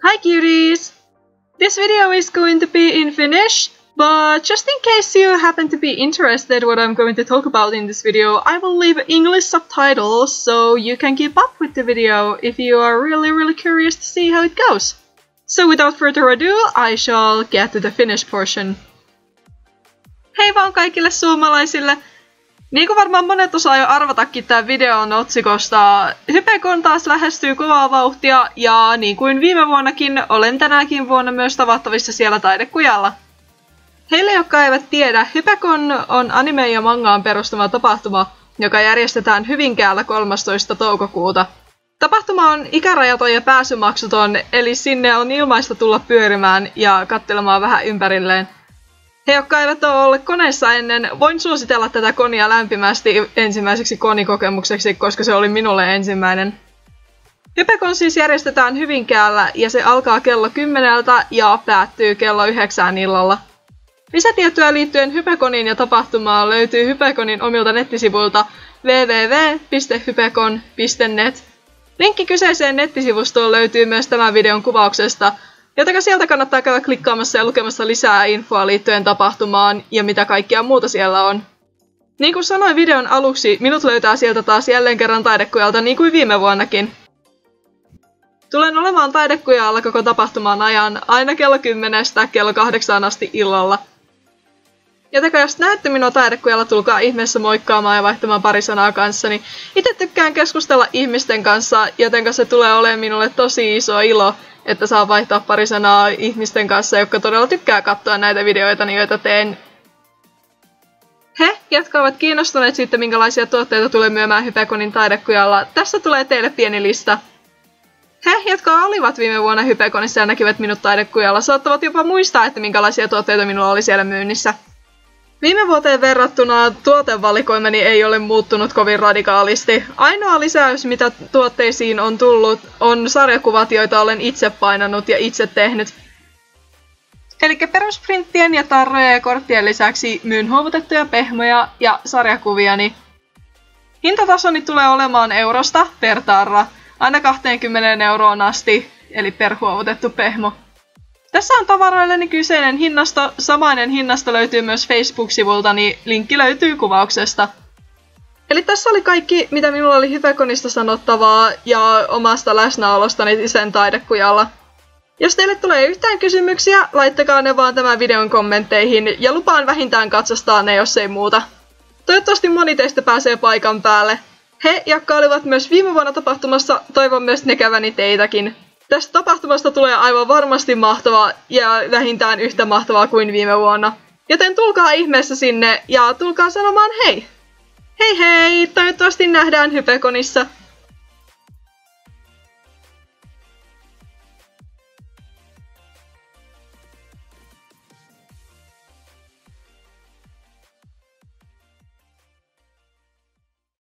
Hi cuties! This video is going to be in Finnish, but just in case you happen to be interested what I'm going to talk about in this video, I will leave English subtitles so you can keep up with the video if you are really curious to see how it goes. So without further ado, I shall get to the Finnish portion. Hei vaan kaikille suomalaisille! Niin kuin varmaan monet osaa jo arvatakin tämän videon otsikosta, Hypecon taas lähestyy kovaa vauhtia ja niin kuin viime vuonnakin, olen tänäkin vuonna myös tavattavissa siellä Taidekujalla. Heille, jotka eivät tiedä, Hypecon on anime- ja mangaan perustuva tapahtuma, joka järjestetään Hyvinkäällä 13. toukokuuta. Tapahtuma on ikärajaton ja pääsymaksuton, eli sinne on ilmaista tulla pyörimään ja katselemaan vähän ympärilleen. He, jotka eivät ole olleet koneessa ennen, voin suositella tätä konia lämpimästi ensimmäiseksi konikokemukseksi, koska se oli minulle ensimmäinen. Hypecon siis järjestetään Hyvinkäällä ja se alkaa kello 10 ja päättyy kello 9 illalla. Lisätietoja liittyen Hypeconiin ja tapahtumaan löytyy Hypeconin omilta nettisivuilta www.hypecon.net. Linkki kyseiseen nettisivustoon löytyy myös tämän videon kuvauksesta, joten sieltä kannattaa käydä klikkaamassa ja lukemassa lisää infoa liittyen tapahtumaan ja mitä kaikkea muuta siellä on. Niin kuin sanoin videon aluksi, minut löytää sieltä taas jälleen kerran Taidekujalta niin kuin viime vuonnakin. Tulen olemaan Taidekujalla koko tapahtuman ajan aina kello 10 kello 8 asti illalla. Joten jos näette minua Taidekujalla, tulkaa ihmeessä moikkaamaan ja vaihtamaan pari sanaa kanssani. Itse tykkään keskustella ihmisten kanssa, joten se tulee olemaan minulle tosi iso ilo, että saa vaihtaa pari sanaa ihmisten kanssa, jotka todella tykkää katsoa näitä videoita, joita teen. He, jotka ovat kiinnostuneet siitä, minkälaisia tuotteita tulee myymään Hypeconin Taidekujalla, tässä tulee teille pieni lista. He, jotka olivat viime vuonna Hypeconissa ja näkivät minut Taidekujalla, saattavat jopa muistaa, että minkälaisia tuotteita minulla oli siellä myynnissä. Viime vuoteen verrattuna tuotevalikoimani ei ole muuttunut kovin radikaalisti. Ainoa lisäys, mitä tuotteisiin on tullut, on sarjakuvat, joita olen itse painanut ja itse tehnyt. Eli perusprinttien ja tarrojen ja korttien lisäksi myyn huovutettuja pehmoja ja sarjakuviani. Hintatasoni tulee olemaan eurosta per tarra, aina 20 euroon asti, eli per huovutettu pehmo. Tässä on tavaroilleni kyseinen hinnasto, samainen hinnasto löytyy myös Facebook-sivultani, linkki löytyy kuvauksesta. Eli tässä oli kaikki, mitä minulla oli Hypeconista sanottavaa ja omasta läsnäolostani sen Taidekujalla. Jos teille tulee yhtään kysymyksiä, laittakaa ne vaan tämän videon kommentteihin ja lupaan vähintään katsastaa ne, jos ei muuta. Toivottavasti moni teistä pääsee paikan päälle. He, jotka olivat myös viime vuonna tapahtumassa, toivon myös näkeväni teitäkin. Tästä tapahtumasta tulee aivan varmasti mahtavaa ja vähintään yhtä mahtavaa kuin viime vuonna. Joten tulkaa ihmeessä sinne ja tulkaa sanomaan hei! Hei hei! Toivottavasti nähdään Hypeconissa!